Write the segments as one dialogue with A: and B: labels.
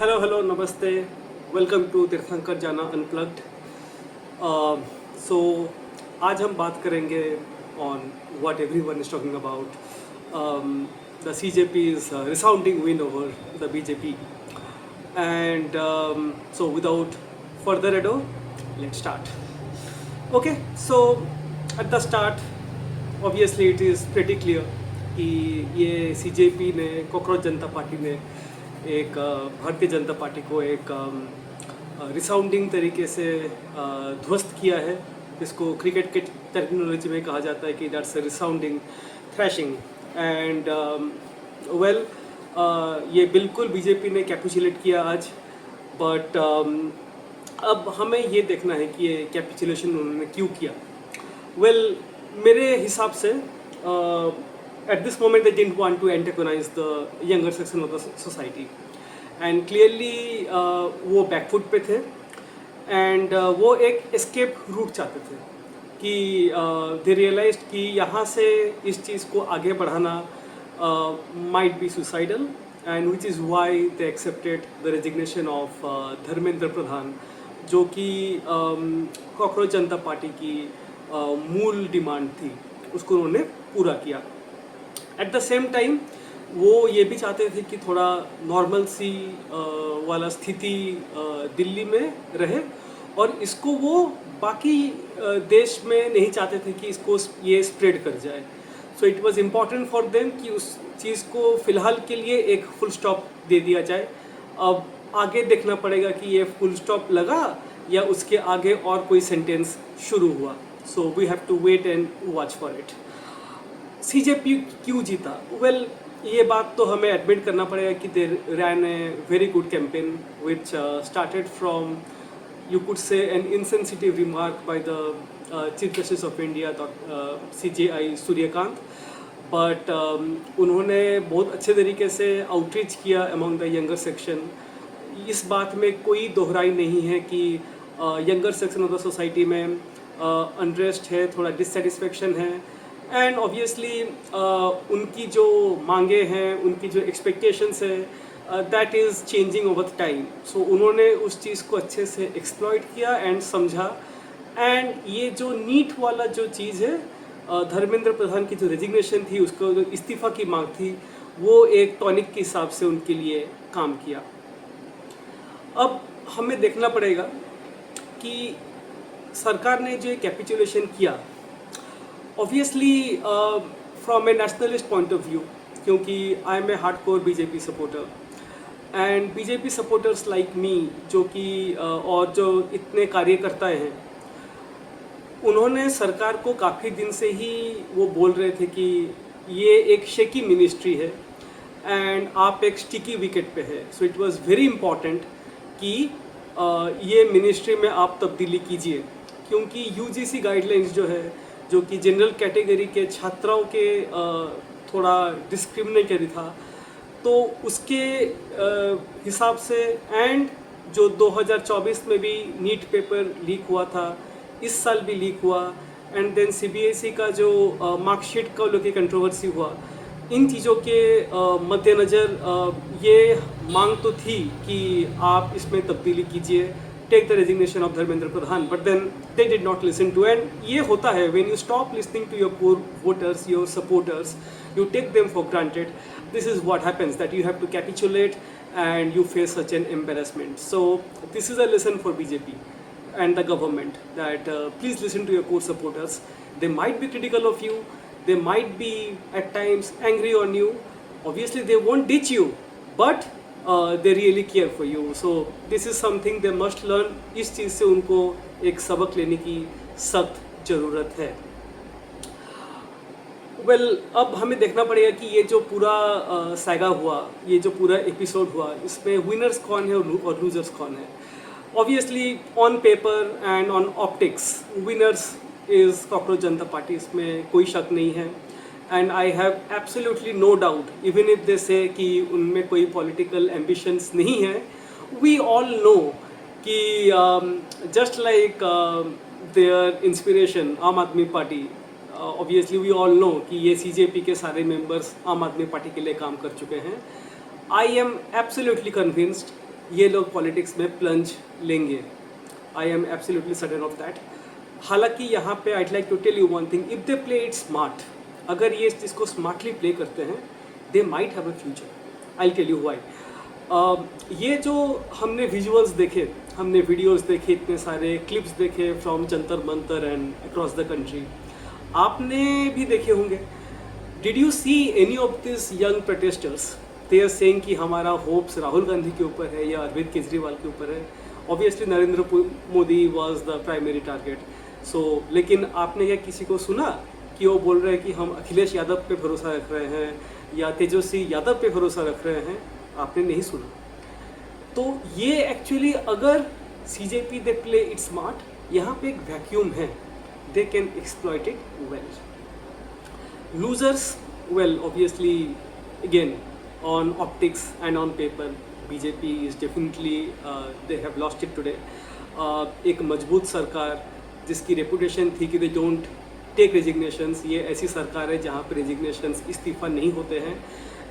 A: Hello नमस्ते। Welcome to तीर्थंकर जाना अनप्लग्ड। सो आज हम बात करेंगे on what everyone is talking about the CJP's resounding win over the BJP. And so without further ado, let's start. Okay, so at the start, obviously it is pretty clear कि ये CJP ने, cockroach Janata party ने एक Bharatiya Janata party को एक resounding तरीके से ध्वस्त किया है। इसको क्रिकेट के टर्मिनोलॉजी में कहा जाता है कि that's a resounding thrashing. And well, ये बिल्कुल बीजेपी ने कैपिचुलेट किया आज। बट अब हमें ये देखना है कि ये कैपिचुलेशन उन्होंने क्यों किया। वेल, मेरे हिसाब से at this moment they didn't want to antagonize the younger section of the society, and clearly वो बैकफुट पे थे and वो एक escape route चाहते थे कि they realized कि यहाँ से इस चीज़ को आगे बढ़ाना might be suicidal, and which is why they accepted the resignation of Dharmendra Pradhan, जो कि कॉकरोच जनता पार्टी की मूल डिमांड थी, उसको उन्होंने पूरा किया। एट द सेम टाइम वो ये भी चाहते थे कि थोड़ा नॉर्मल सी वाला स्थिति दिल्ली में रहे, और इसको वो बाकी देश में नहीं चाहते थे कि इसको ये स्प्रेड कर जाए। So it was important for them कि उस चीज़ को फ़िलहाल के लिए एक फुल स्टॉप दे दिया जाए। अब आगे देखना पड़ेगा कि ये फुल स्टॉप लगा या उसके आगे और कोई सेंटेंस शुरू हुआ। So we have to wait and watch for it. CJP क्यों जीता? वेल, ये बात तो हमें एडमिट करना पड़ेगा कि they ran a very good campaign which started from, you could say, an insensitive remark by the chief justice of India CJI Suryakant. But उन्होंने बहुत अच्छे तरीके से आउटरीच किया अमंग द यंगर सेक्शन। इस बात में कोई दोहराई नहीं है कि younger section of the society में अनरेस्ट है, थोड़ा डिससेटिस्फेक्शन है, एंड ऑब्वियसली उनकी जो मांगे हैं, उनकी जो एक्सपेक्टेशंस है, that is changing over the time. So उन्होंने उस चीज़ को अच्छे से एक्सप्लॉइट किया एंड समझा। एंड ये जो नीट वाला जो चीज़ है, धर्मेंद्र प्रधान की जो रेजिग्नेशन थी, उसको जो इस्तीफ़ा की मांग थी, वो एक टॉनिक के हिसाब से उनके लिए काम किया। अब हमें देखना पड़ेगा कि सरकार ने जो कैपिचुलेशन किया, obviously from a nationalist point of view, क्योंकि I am a hardcore BJP supporter, and BJP supporters like me, जो कि और जो इतने कार्यकर्ता हैं, उन्होंने सरकार को काफ़ी दिन से ही वो बोल रहे थे कि ये एक शेकी मिनिस्ट्री है एंड आप एक स्टिकी विकेट पे है। So it was very important कि ये मिनिस्ट्री में आप तब्दीली कीजिए, क्योंकि UGC गाइडलाइंस जो है, जो कि जनरल कैटेगरी के छात्राओं के थोड़ा डिस्क्रिमिनेटरी था, तो उसके हिसाब से, एंड जो 2024 में भी नीट पेपर लीक हुआ था, इस साल भी लीक हुआ, एंड देन CBSE का जो मार्कशीट का लेके कंट्रोवर्सी हुआ, इन चीज़ों के मद्देनज़र ये मांग तो थी कि आप इसमें तब्दीली कीजिए, take the resignation of Dharmendra Pradhan, but then they did not listen to, and ये होता है when you stop listening to your core voters, your supporters, you take them for granted. This is what happens, that you have to capitulate and you face such an embarrassment. So this is a lesson for BJP and the government, that please listen to your core supporters. They might be critical of you, they might be at times angry on you, obviously they won't ditch you, but they really care for you. So this is something they must learn. इस चीज़ से उनको एक सबक लेने की सख्त ज़रूरत है। वेल, अब हमें देखना पड़ेगा कि ये जो पूरा सागा हुआ, ये जो पूरा एपिसोड हुआ, इसमें विनर्स कौन है और लूजर्स कौन है। Obviously on paper and on optics winners is cockroach Janata Party, इसमें कोई शक नहीं है। And I have absolutely no doubt, even if they say कि उनमें कोई पॉलिटिकल एम्बिशंस नहीं है, वी ऑल नो कि just like their inspiration Aam Aadmi Party, obviously we all know कि ये CJP के सारे मेंबर्स आम आदमी पार्टी के लिए काम कर चुके हैं। आई एम एब्सोल्युटली कन्विंस्ड ये लोग पॉलिटिक्स में प्लंज लेंगे। I am absolutely certain of that. हालांकि यहाँ पे I'd like to tell you one thing, if they play it smart, अगर ये इस चीज़ को स्मार्टली प्ले करते हैं, they might have a future. I'll tell you why. ये जो हमने विजुअल्स देखे, हमने वीडियोस देखे, इतने सारे क्लिप्स देखे from Jantar Mantar and across the country, आपने भी देखे होंगे। Did you see any of this young protesters they are saying कि हमारा होप्स राहुल गांधी के ऊपर है या अरविंद केजरीवाल के ऊपर है? Obviously Narendra Modi was the primary target. लेकिन आपने क्या किसी को सुना कि वो बोल रहे हैं कि हम अखिलेश यादव पे भरोसा रख रहे हैं या तेजस्वी यादव पे भरोसा रख रहे हैं? आपने नहीं सुना। तो ये एक्चुअली अगर CJP they play it smart, यहाँ पे एक वैक्यूम है, they can exploit it well. Losers, well obviously again on optics and on paper BJP is definitely they have lost it today. एक मजबूत सरकार जिसकी रेपुटेशन थी कि दे डोंट टेक रेजिग्नेशंस, ये ऐसी सरकार है जहाँ पर रेजिग्नेशंस इस्तीफ़ा नहीं होते हैं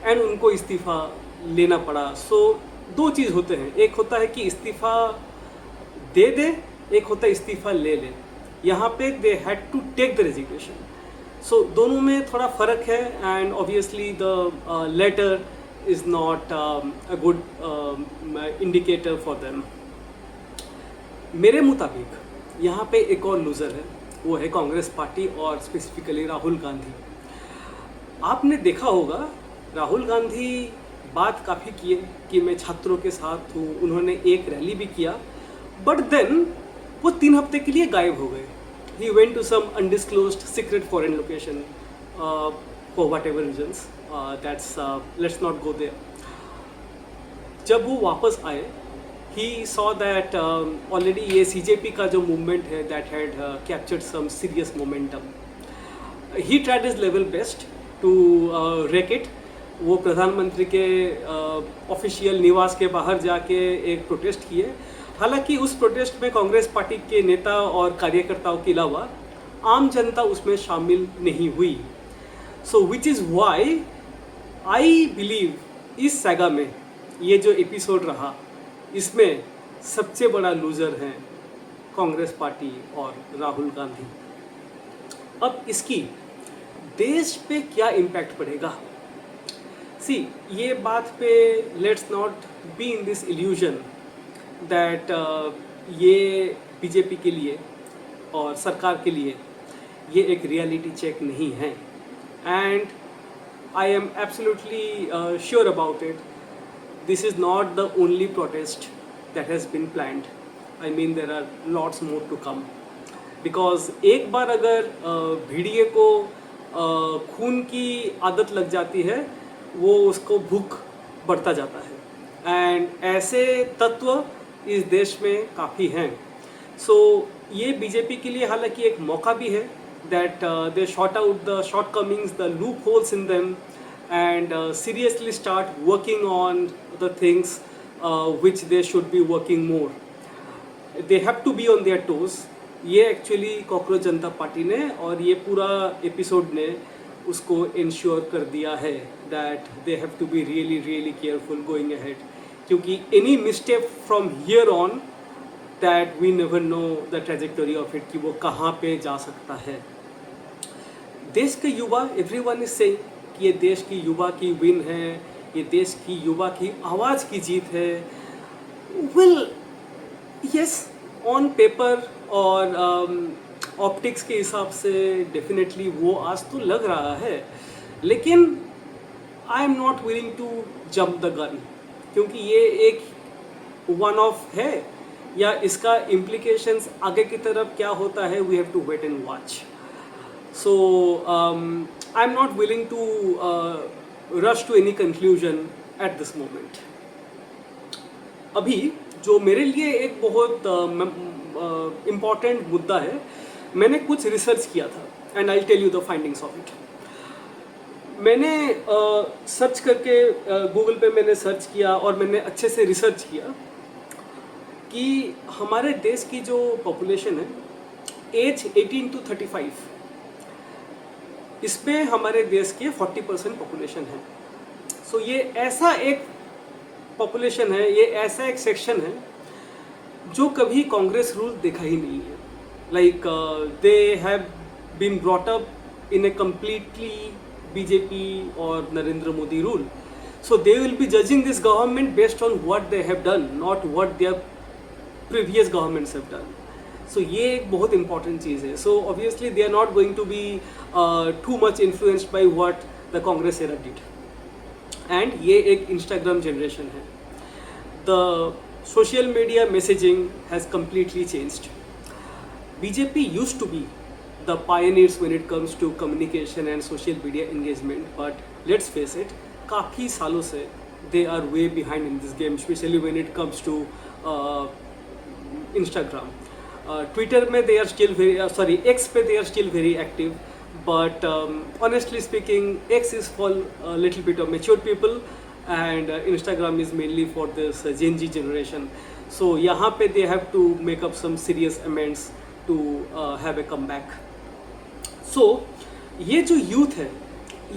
A: एंड उनको इस्तीफ़ा लेना पड़ा। दो चीज़ होते हैं, एक होता है कि इस्तीफ़ा दे दे, एक होता है इस्तीफ़ा ले ले। यहाँ पे they had to take the resignation. दोनों में थोड़ा फ़र्क है and obviously the latter is not a good indicator for them. मेरे मुताबिक यहाँ पे एक और लूज़र है, वो है कांग्रेस पार्टी और स्पेसिफिकली राहुल गांधी। आपने देखा होगा राहुल गांधी बात काफ़ी किए कि मैं छात्रों के साथ हूँ, उन्होंने एक रैली भी किया, बट देन वो 3 हफ्ते के लिए गायब हो गए। He went to some undisclosed secret foreign location for whatever reasons, that's let's not go there. जब वो वापस आए, he saw that already ये CJP का जो मूवमेंट है that had captured some serious momentum. He tried his level best to wreck it. वो प्रधानमंत्री के ऑफिशियल निवास के बाहर जाके एक प्रोटेस्ट किए। हालांकि उस प्रोटेस्ट में कांग्रेस पार्टी के नेता और कार्यकर्ताओं के अलावा आम जनता उसमें शामिल नहीं हुई। Which is why I believe इस सैगा में ये जो एपिसोड रहा, इसमें सबसे बड़ा लूज़र हैं कांग्रेस पार्टी और राहुल गांधी। अब इसकी देश पे क्या इम्पैक्ट पड़ेगा? सी, ये बात पे let's not be in this illusion that ये बीजेपी के लिए और सरकार के लिए ये एक रियलिटी चेक नहीं है। And I am absolutely sure about it, this is not the only protest that has been planned. I mean there are lots more to come. Because एक बार अगर भेड़िए को खून की आदत लग जाती है, वो उसको भूख बढ़ता जाता है एंड ऐसे तत्व इस देश में काफ़ी हैं। ये बीजेपी के लिए हालांकि एक मौका भी है that they short out the shortcomings, the loopholes in them and seriously start working on the things which they should be working more. They have to be on their toes. ये actually cockroach Janata party ने और ये पूरा episode ने उसको ensure कर दिया है that they have to be really really careful going ahead, क्योंकि any mistake from here on that we never know the trajectory of it, कि वो कहाँ पे जा सकता है। देश के युवा, एवरीवन इज सेइंग कि ये देश की युवा की विन है, ये देश की युवा की आवाज़ की जीत है। वेल यस, ऑन पेपर और ऑप्टिक्स के हिसाब से डेफिनेटली वो आज तो लग रहा है, लेकिन I am not willing to jump the gun, क्योंकि ये एक वन ऑफ है या इसका इम्प्लीकेशंस आगे की तरफ क्या होता है, we have to wait and watch. So I am not willing to rush to any conclusion at this moment. अभी जो मेरे लिए एक बहुत इम्पॉर्टेंट मुद्दा है, मैंने कुछ रिसर्च किया था and I tell you the findings of it. मैंने सर्च करके गूगल पे मैंने सर्च किया और मैंने अच्छे से रिसर्च किया कि हमारे देश की जो पॉपुलेशन है एज 18 to 35, इसमें हमारे देश के 40% पॉपुलेशन है। सो ये ऐसा एक पॉपुलेशन है, ये ऐसा एक सेक्शन है जो कभी कांग्रेस रूल देखा ही नहीं है. Like they have been brought up in a completely BJP और Narendra Modi rule. So they will be judging this government based on what they have done, not what their previous governments have done. So ये एक बहुत important चीज़ है. So obviously they are not going to be too much influenced by what the Congress era did. And ये एक Instagram generation है. The social media messaging has completely changed. BJP used to be the pioneers when it comes to communication and social media engagement, but let's face it, काफ़ी सालों से they are way behind in this game, especially when it comes to Instagram. Twitter में they are still very X पे they are still very active, but honestly speaking X is for little bit of mature people and Instagram is mainly for this Gen Z generation. So यहाँ पे they have to make up some serious amends to have a comeback. So ये जो youth है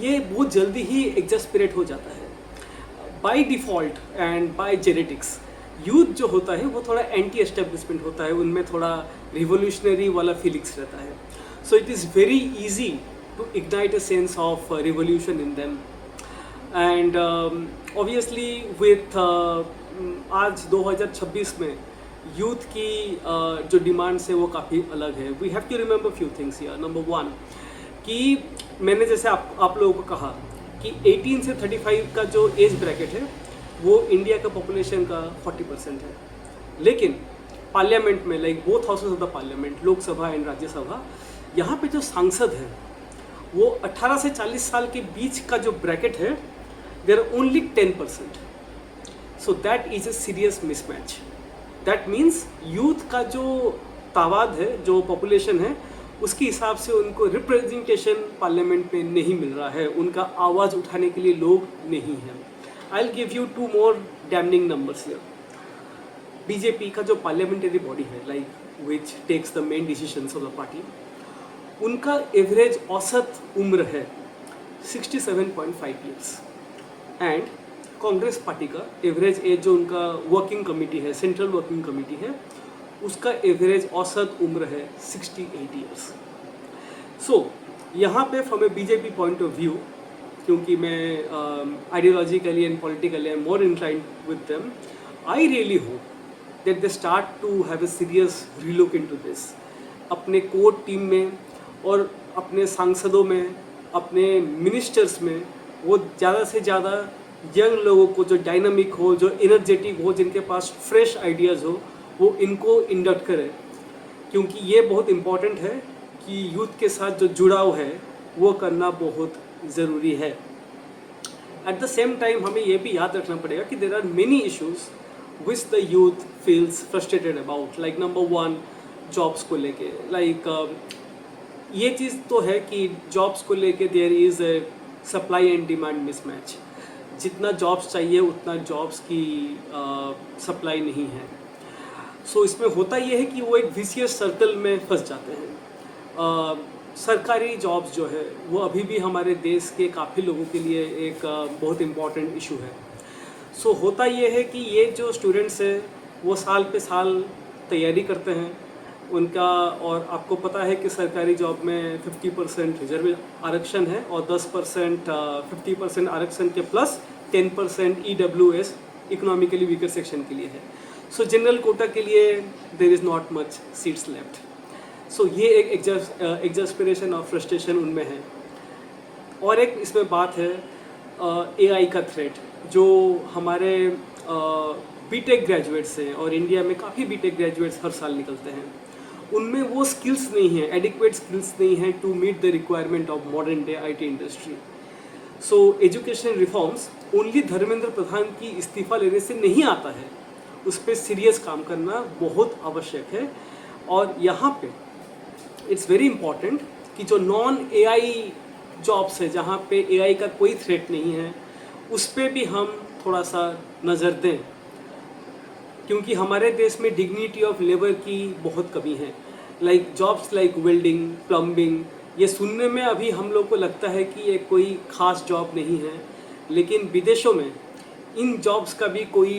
A: ये बहुत जल्दी ही एग्जस्परेट हो जाता है by default and by genetics. Youth जो होता है वो थोड़ा एंटी एस्टेब्लिशमेंट होता है, उनमें थोड़ा रिवोल्यूशनरी वाला फीलिंग्स रहता है. So it is very easy to ignite a sense of revolution in them. And obviously with आज 2026 में यूथ की जो डिमांड्स है वो काफ़ी अलग है. We have to remember few things here. Number one कि मैंने जैसे आप लोगों को कहा कि 18 से 35 का जो एज ब्रैकेट है वो इंडिया का पॉपुलेशन का 40% है. लेकिन पार्लियामेंट में like both houses of the parliament, Lok Sabha and Rajya Sabha, यहाँ पे जो सांसद हैं वो 18 से 40 साल के बीच का जो ब्रैकेट है there are only 10%. So that is a serious mismatch. That means youth का जो तादाद है, जो पॉपुलेशन है, उसके हिसाब से उनको रिप्रेजेंटेशन पार्लियामेंट में नहीं मिल रहा है, उनका आवाज़ उठाने के लिए लोग नहीं हैं. I will give you 2 more damning numbers here. BJP का जो पार्लियामेंटरी बॉडी है like which takes the main decisions of the party, उनका एवरेज औसत उम्र है 67.5 ईयर्स. एंड कांग्रेस पार्टी का एवरेज एज जो उनका वर्किंग कमेटी है, सेंट्रल वर्किंग कमेटी है, उसका एवरेज औसत उम्र है 68 ईयर्स. सो यहाँ पे from a BJP point of view, क्योंकि मैं ideologically and politically I am more inclined with them, I really hope that they start to have a serious relook into this. अपने core team में और अपने सांसदों में, अपने मिनिस्टर्स में वो ज़्यादा से ज़्यादा यंग लोगों को, जो डायनामिक हो, जो एनर्जेटिक हो, जिनके पास फ्रेश आइडियाज़ हो, वो इनको इंडक्ट करें. क्योंकि ये बहुत इम्पॉर्टेंट है कि यूथ के साथ जो जुड़ाव है वो करना बहुत ज़रूरी है. एट द सेम टाइम हमें ये भी याद रखना पड़ेगा कि there are many issues which the youth feels frustrated about. Like number one, jobs को लेके. लाइक ये चीज़ तो है कि जॉब्स को लेके there is a supply and demand mismatch. जितना जॉब्स चाहिए उतना जॉब्स की सप्लाई नहीं है. सो इसमें होता ये है कि वो एक विशियस सर्कल में फंस जाते हैं. सरकारी जॉब्स जो है वो अभी भी हमारे देश के काफ़ी लोगों के लिए एक बहुत इम्पॉर्टेंट इशू है. सो होता ये है कि ये जो स्टूडेंट्स हैं वो साल पे साल तैयारी करते हैं उनका, और आपको पता है कि सरकारी जॉब में 50% रिजर्व आरक्षण है और 10% 50% आरक्षण के plus 10% EWS economically weaker section के लिए है. सो जनरल कोटा के लिए there is not much seats left. So ये एक एग्जस्परेशन और फ्रस्ट्रेशन उनमें है. और एक इसमें बात है AI का थ्रेट, जो हमारे बीटेक ग्रेजुएट्स हैं और इंडिया में काफ़ी बीटेक ग्रेजुएट्स हर साल निकलते हैं, उनमें वो स्किल्स नहीं हैं, एडिक्वेट स्किल्स नहीं हैं to meet the requirement of modern day IT industry. So education reforms only Dharmendra Pradhan की इस्तीफ़ा लेने से नहीं आता है, उस पर सीरियस काम करना बहुत आवश्यक है. और यहाँ पे इट्स वेरी इम्पॉर्टेंट कि जो नॉन AI जॉब्स है, जहाँ पे AI का कोई थ्रेट नहीं है, उस पर भी हम थोड़ा सा नज़र दें, क्योंकि हमारे देश में डिग्निटी ऑफ लेबर की बहुत कमी है. Like jobs like welding, plumbing, ये सुनने में अभी हम लोग को लगता है कि ये कोई ख़ास जॉब नहीं है, लेकिन विदेशों में इन जॉब्स का भी कोई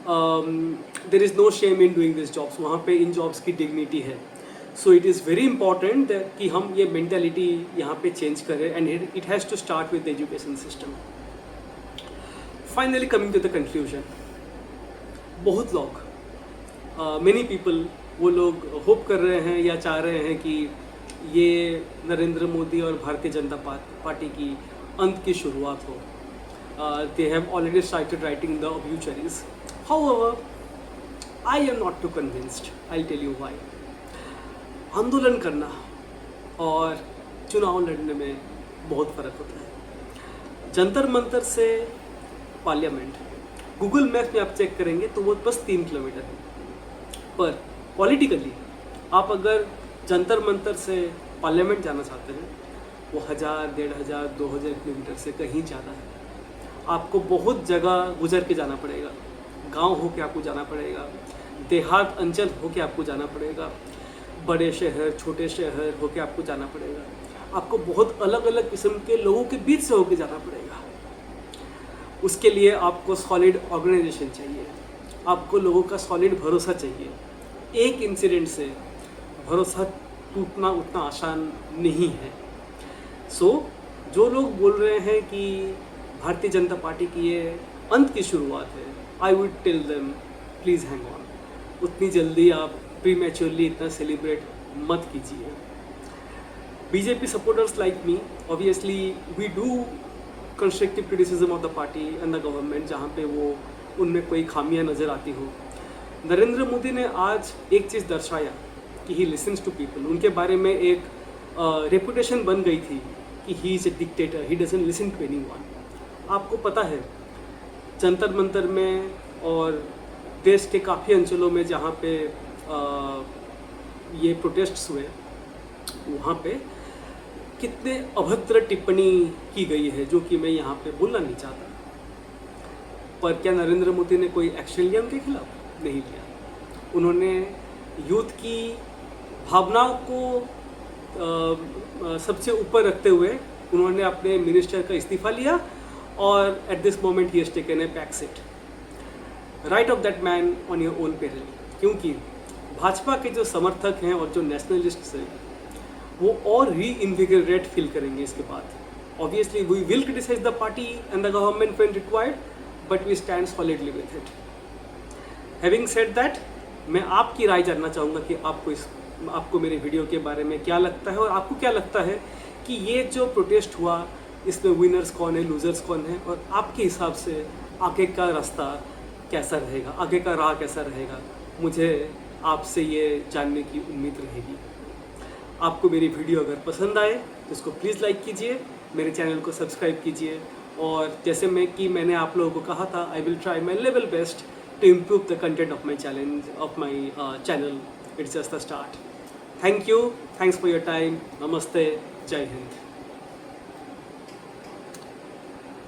A: there is no shame in doing this jobs, वहाँ पे इन जॉब्स की डिग्निटी है. So it is very important कि हम ये मेंटेलिटी यहाँ पे चेंज करें, and it has to start with the education system. Finally coming to the conclusion, बहुत लोग मेनी पीपल वो लोग होप कर रहे हैं या चाह रहे हैं कि ये नरेंद्र मोदी और भारतीय जनता पार्टी की अंत की शुरुआत हो. They have already started writing the obituaries. However I am not too convinced. I tell you why. आंदोलन करना और चुनाव लड़ने में बहुत फ़र्क होता है. जंतर मंतर से पार्लियामेंट गूगल मैप में आप चेक करेंगे तो वो बस 3 किलोमीटर है, पर पॉलिटिकली आप अगर जंतर मंतर से पार्लियामेंट जाना चाहते हैं वो 1000, 1500, 2000 किलोमीटर से कहीं ज़्यादा है. आपको बहुत जगह गुजर के जाना पड़ेगा. गांव हो के आपको जाना पड़ेगा, देहात अंचल हो के आपको जाना पड़ेगा, बड़े शहर छोटे शहर हो के आपको जाना पड़ेगा. आपको बहुत अलग अलग किस्म के लोगों के बीच से होके जाना पड़ेगा. उसके लिए आपको सॉलिड ऑर्गेनाइजेशन चाहिए, आपको लोगों का सॉलिड भरोसा चाहिए. एक इंसिडेंट से भरोसा टूटना उतना आसान नहीं है. सो जो लोग बोल रहे हैं कि भारतीय जनता पार्टी की ये अंत की शुरुआत है, I would tell them please hang on. उतनी जल्दी आप प्रीमैच्योरली इतना सेलिब्रेट मत कीजिए. BJP supporters like me, obviously we do constructive criticism of the party and the government जहाँ पे वो उनमें कोई खामियां नज़र आती हो. नरेंद्र मोदी ने आज एक चीज़ दर्शाया कि ही लिसन्स टू पीपल. उनके बारे में एक रेपुटेशन बन गई थी कि he is a dictator, he doesn't listen to anyone. आपको पता है जंतर मंतर में और देश के काफ़ी अंचलों में जहाँ पे ये प्रोटेस्ट्स हुए वहाँ पे कितने अभद्र टिप्पणी की गई है जो कि मैं यहाँ पे बोलना नहीं चाहता. पर क्या नरेंद्र मोदी ने कोई एक्शन लिया उनके खिलाफ? नहीं लिया. उन्होंने यूथ की भावनाओं को सबसे ऊपर रखते हुए उन्होंने अपने मिनिस्टर का इस्तीफा लिया और eight this moment he has taken a back seat. Right of that man on your own peril. क्योंकि भाजपा के जो समर्थक हैं और जो नेशनलिस्ट्स हैं वो और री इन्विगरेट फील करेंगे इसके बाद. Obviously we will criticise the party and the government when required, but we stand solidly with it. Having said that, मैं आपकी राय जानना चाहूँगा कि आपको मेरे वीडियो के बारे में क्या लगता है, और आपको क्या लगता है कि ये जो प्रोटेस्ट हुआ इसमें विनर्स कौन है, लूजर्स कौन है, और आपके हिसाब से आगे का रास्ता कैसा रहेगा, आगे का राह कैसा रहेगा. मुझे आपसे ये जानने की उम्मीद रहेगी. आपको मेरी वीडियो अगर पसंद आए तो इसको प्लीज़ लाइक कीजिए, मेरे चैनल को सब्सक्राइब कीजिए, और जैसे मैंने आप लोगों को कहा था, I will try my level best to improve the content of my channel. It's just the start. Thank you. Thanks for your time. Namaste. Jai Hind.